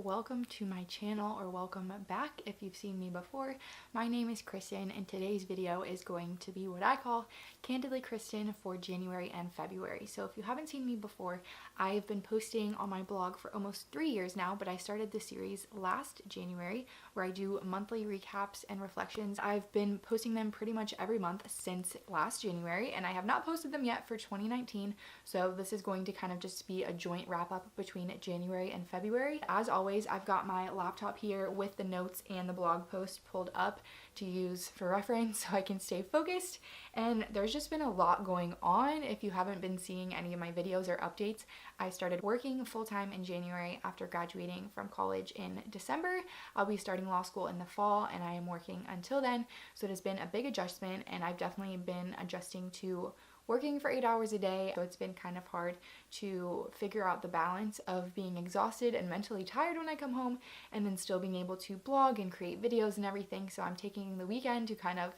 welcome to my channel, or welcome back if you've seen me before. My name is Kristen and today's video is going to be what I call Candidly Kristen for January and February. So if you haven't seen me before, I've been posting on my blog for almost 3 years now, but I started this series last January where I do monthly recaps and reflections. I've been posting them pretty much every month since last January, and I have not posted them yet for 2019, so this is going to kind of just be a joint wrap up between January and February. As always, I've got my laptop here with the notes and the blog post pulled up to use for reference so I can stay focused, and there's just been a lot going on. If you haven't been seeing any of my videos or updates, I started working full-time in January after graduating from college in December. I'll be starting law school in the fall, and I am working until then, so it has been a big adjustment, and I've definitely been adjusting to working for 8 hours a day, so it's been kind of hard to figure out the balance of being exhausted and mentally tired when I come home and then still being able to blog and create videos and everything. So I'm taking the weekend to kind of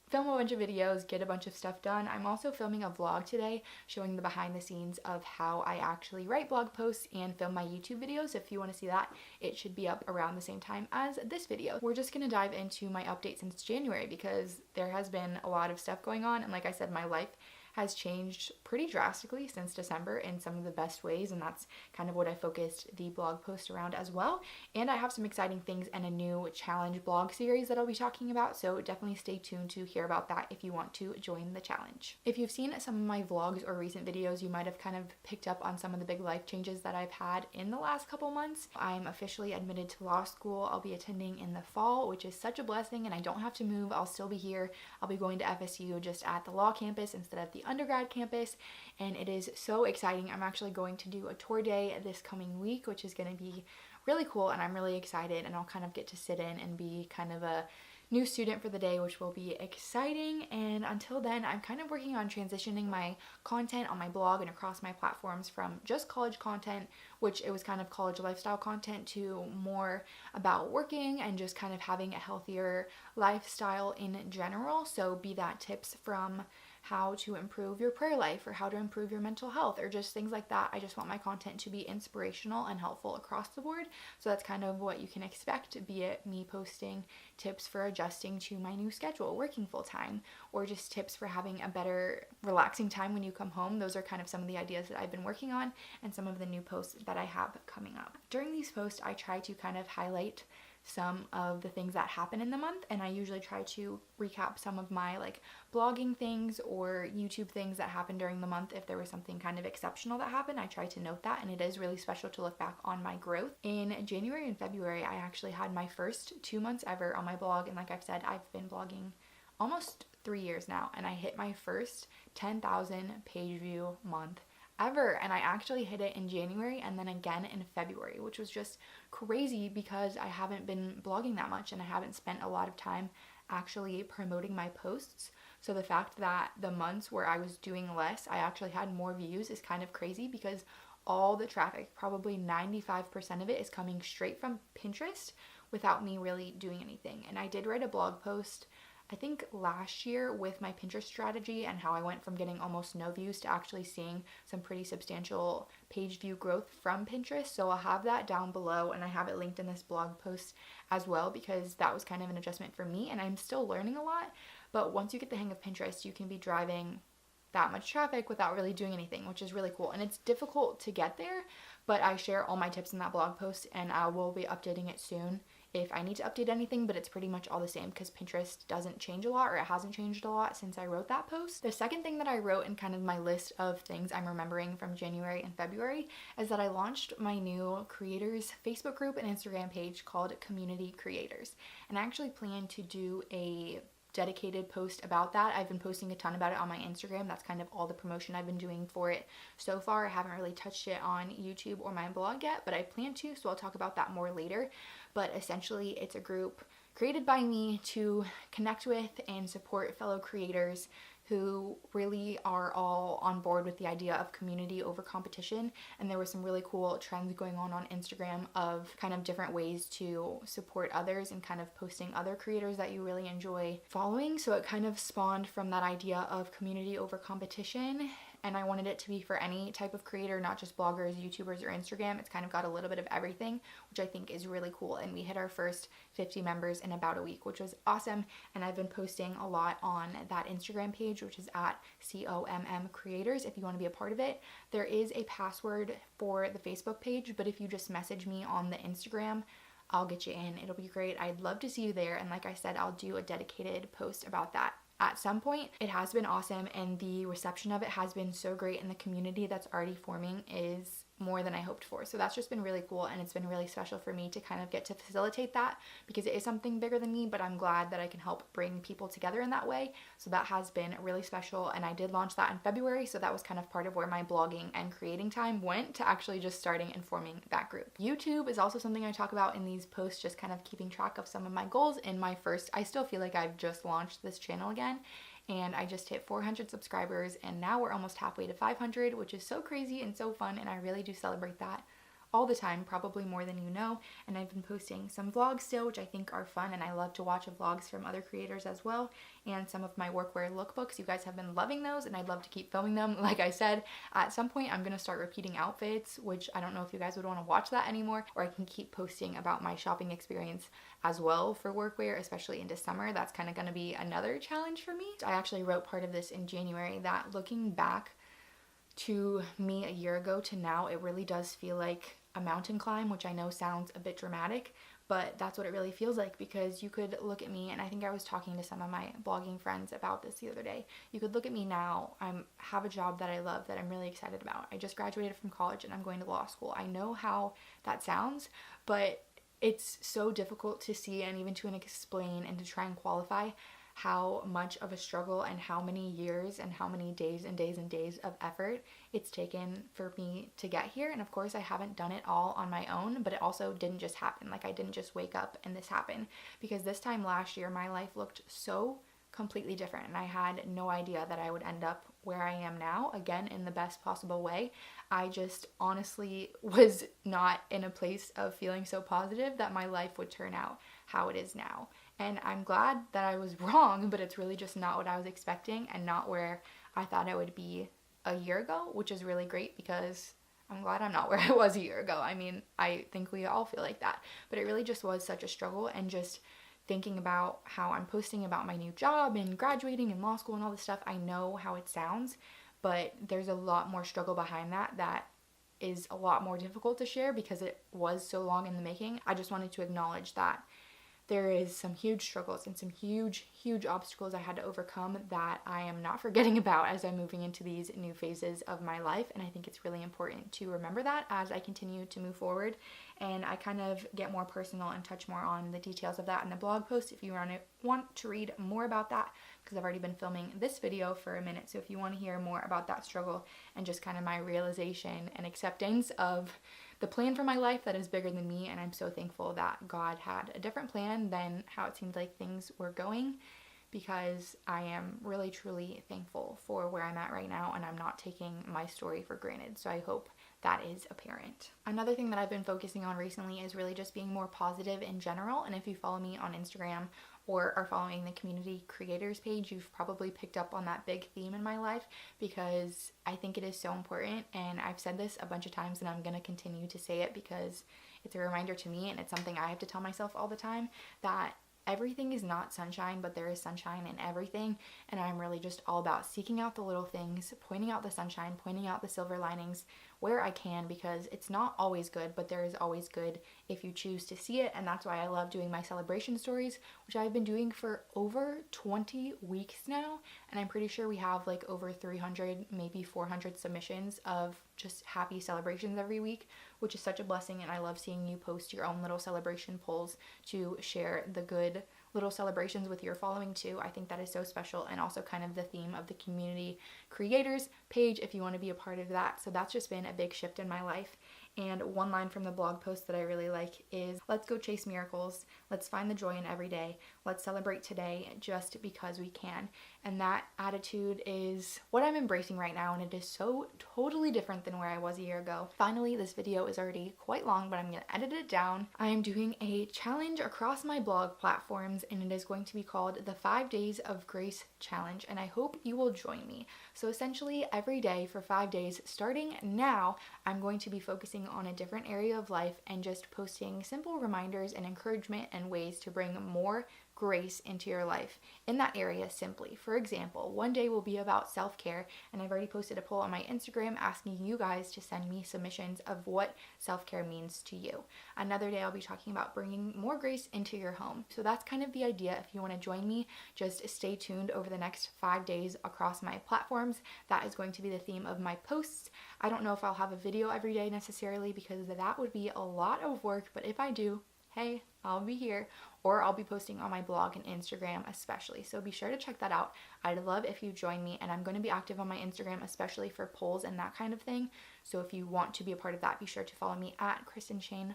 film a bunch of videos, get a bunch of stuff done. I'm also filming a vlog today showing the behind the scenes of how I actually write blog posts and film my YouTube videos. If you want to see that, it should be up around the same time as this video. We're just going to dive into my update since January because there has been a lot of stuff going on, and like I said, my life has changed pretty drastically since December in some of the best ways, and that's kind of what I focused the blog post around as well. And I have some exciting things and a new challenge blog series that I'll be talking about, so definitely stay tuned to hear about that if you want to join the challenge. If you've seen some of my vlogs or recent videos, you might have kind of picked up on some of the big life changes that I've had in the last couple months. I'm officially admitted to law school. I'll be attending in the fall, which is such a blessing, and I don't have to move. I'll still be here. I'll be going to FSU just at the law campus instead of the undergrad campus, and it is so exciting. I'm actually going to do a tour day this coming week, which is going to be really cool, and I'm really excited, and I'll kind of get to sit in and be kind of a new student for the day, which will be exciting. And until then, I'm kind of working on transitioning my content on my blog and across my platforms from just college content, which it was kind of college lifestyle content, to more about working and just kind of having a healthier lifestyle in general. So be that tips from how to improve your prayer life or how to improve your mental health or just things like that. I just want my content to be inspirational and helpful across the board. So that's kind of what you can expect, be it me posting tips for adjusting to my new schedule, working full time, or just tips for having a better relaxing time when you come home. Those are kind of some of the ideas that I've been working on and some of the new posts that I have coming up. During these posts, I try to kind of highlight some of the things that happen in the month, and I usually try to recap some of my like blogging things or YouTube things that happened during the month. If there was something kind of exceptional that happened, I try to note that, and it is really special to look back on my growth. In January and February, I actually had my first 2 months ever on my blog, and like I've said, I've been blogging almost 3 years now, and I hit my first 10,000 page view month ever, and I actually hit it in January and then again in February, which was just crazy because I haven't been blogging that much and I haven't spent a lot of time actually promoting my posts. So the fact that the months where I was doing less, I actually had more views is kind of crazy because all the traffic, probably 95% of it, is coming straight from Pinterest without me really doing anything. And I did write a blog post I think last year with my Pinterest strategy and how I went from getting almost no views to actually seeing some pretty substantial page view growth from Pinterest. So I'll have that down below, and I have it linked in this blog post as well because that was kind of an adjustment for me, and I'm still learning a lot. But once you get the hang of Pinterest, you can be driving that much traffic without really doing anything, which is really cool. And it's difficult to get there, but I share all my tips in that blog post, and I will be updating it soon if I need to update anything, but it's pretty much all the same because Pinterest doesn't change a lot, or it hasn't changed a lot since I wrote that post. The second thing that I wrote in kind of my list of things I'm remembering from January and February is that I launched my new creators Facebook group and Instagram page called Community Creators, and I actually plan to do a dedicated post about that. I've been posting a ton about it on my Instagram. That's kind of all the promotion I've been doing for it so far. I haven't really touched it on YouTube or my blog yet, but I plan to, so I'll talk about that more later. But essentially, it's a group created by me to connect with and support fellow creators who really are all on board with the idea of community over competition. And there were some really cool trends going on Instagram of kind of different ways to support others and kind of posting other creators that you really enjoy following. So it kind of spawned from that idea of community over competition. and I wanted it to be for any type of creator, not just bloggers, YouTubers, or Instagram. It's kind of got a little bit of everything, which I think is really cool. And we hit our first 50 members in about a week, which was awesome. And I've been posting a lot on that Instagram page, which is at COMM Creators, if you want to be a part of it. There is a password for the Facebook page, but if you just message me on the Instagram, I'll get you in. It'll be great. I'd love to see you there. And like I said, I'll do a dedicated post about that at some point. It has been awesome, and the reception of it has been so great, and the community that's already forming is more than I hoped for. So that's just been really cool, and it's been really special for me to kind of get to facilitate that, because it is something bigger than me, but I'm glad that I can help bring people together in that way. So that has been really special, and I did launch that in February, so that was kind of part of where my blogging and creating time went, to actually just starting and forming that group. YouTube is also something I talk about in these posts, just kind of keeping track of some of my goals in my first, I still feel like I've just launched this channel again, and I just hit 400 subscribers, and now we're almost halfway to 500, which is so crazy and so fun, and I really do celebrate that all the time, probably more than you know. And I've been posting some vlogs still, which I think are fun, and I love to watch vlogs from other creators as well, and some of my workwear lookbooks. You guys have been loving those, and I'd love to keep filming them. Like I said, at some point I'm gonna start repeating outfits, which I don't know if you guys would want to watch that anymore, or I can keep posting about my shopping experience as well for workwear, especially into summer. That's kind of gonna be another challenge for me. I actually wrote part of this in January, that looking back to me a year ago to now, it really does feel like a mountain climb, which I know sounds a bit dramatic, but that's what it really feels like. Because you could look at me, and I think I was talking to some of my blogging friends about this the other day. You could look at me now, I have a job that I love, that I'm really excited about. I just graduated from college and I'm going to law school. I know how that sounds, but it's so difficult to see, and even to explain and to try and qualify how much of a struggle and how many years and how many days and days and days of effort it's taken for me to get here. And of course I haven't done it all on my own, but it also didn't just happen. Like, I didn't just wake up and this happened, because this time last year my life looked so completely different, and I had no idea that I would end up where I am now, again, in the best possible way. I just honestly was not in a place of feeling so positive that my life would turn out how it is now. And I'm glad that I was wrong, but it's really just not what I was expecting, and not where I thought I would be a year ago, which is really great, because I'm glad I'm not where I was a year ago. I mean, I think we all feel like that, but it really just was such a struggle. And just thinking about how I'm posting about my new job and graduating and law school and all this stuff, I know how it sounds, but there's a lot more struggle behind that is a lot more difficult to share, because it was so long in the making. I just wanted to acknowledge that there is some huge struggles and some huge obstacles I had to overcome that I am not forgetting about as I'm moving into these new phases of my life. And I think it's really important to remember that as I continue to move forward. And I kind of get more personal and touch more on the details of that in the blog post if you want to read more about that, because I've already been filming this video for a minute. So if you want to hear more about that struggle and just kind of my realization and acceptance of the plan for my life that is bigger than me, and I'm so thankful that God had a different plan than how it seemed like things were going, because I am really truly thankful for where I'm at right now, and I'm not taking my story for granted. So I hope that is apparent. Another thing that I've been focusing on recently is really just being more positive in general. And if you follow me on Instagram or are following the community creators page, you've probably picked up on that big theme in my life, because I think it is so important. And I've said this a bunch of times, and I'm going to continue to say it, because it's a reminder to me, and it's something I have to tell myself all the time, that everything is not sunshine, but there is sunshine in everything. And I'm really just all about seeking out the little things, pointing out the sunshine, pointing out the silver linings where I can, because it's not always good, but there is always good if you choose to see it. And that's why I love doing my celebration stories, which I've been doing for over 20 weeks now. And I'm pretty sure we have like over 300, maybe 400 submissions of just happy celebrations every week, which is such a blessing. And I love seeing you post your own little celebration polls to share the good little celebrations with your following too. I think that is so special, and also kind of the theme of the community creators page if you want to be a part of that. So that's just been a big shift in my life, And one line from the blog post that I really like is, let's go chase miracles. Let's find the joy in every day. Let's celebrate today just because we can. And that attitude is what I'm embracing right now, and it is so totally different than where I was a year ago. Finally, this video is already quite long, but I'm going to edit it down. I am doing a challenge across my blog platforms, and it is going to be called the 5 Days of Grace Challenge, and I hope you will join me. So essentially, every day for 5 days, starting now, I'm going to be focusing on a different area of life and just posting simple reminders and encouragement and ways to bring more grace into your life in that area simply. For example, one day will be about self-care, and I've already posted a poll on my Instagram asking you guys to send me submissions of what self-care means to you. Another day I'll be talking about bringing more grace into your home. So that's kind of the idea. If you want to join me, just stay tuned over the next 5 days across my platforms. That is going to be the theme of my posts. I don't know if I'll have a video every day necessarily, because that would be a lot of work, but if I do, hey, I'll be here, or I'll be posting on my blog and Instagram especially. So be sure to check that out. I'd love if you join me, and I'm going to be active on my Instagram, especially for polls and that kind of thing. So if you want to be a part of that, be sure to follow me at KristenShane_.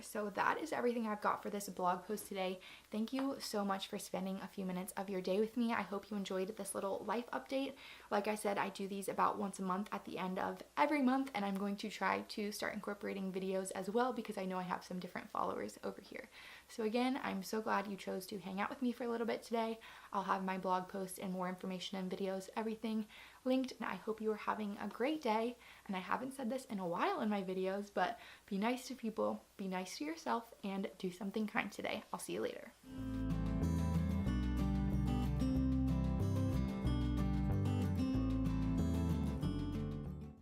So that is everything I've got for this blog post today. Thank you so much for spending a few minutes of your day with me. I hope you enjoyed this little life update. Like I said, I do these about once a month at the end of every month, and I'm going to try to start incorporating videos as well, because I know I have some different followers over here. So again, I'm so glad you chose to hang out with me for a little bit today. I'll have my blog posts and more information and videos, everything linked, and I hope you are having a great day. And I haven't said this in a while in my videos, but be nice to people, be nice to yourself, and do something kind today. I'll see you later.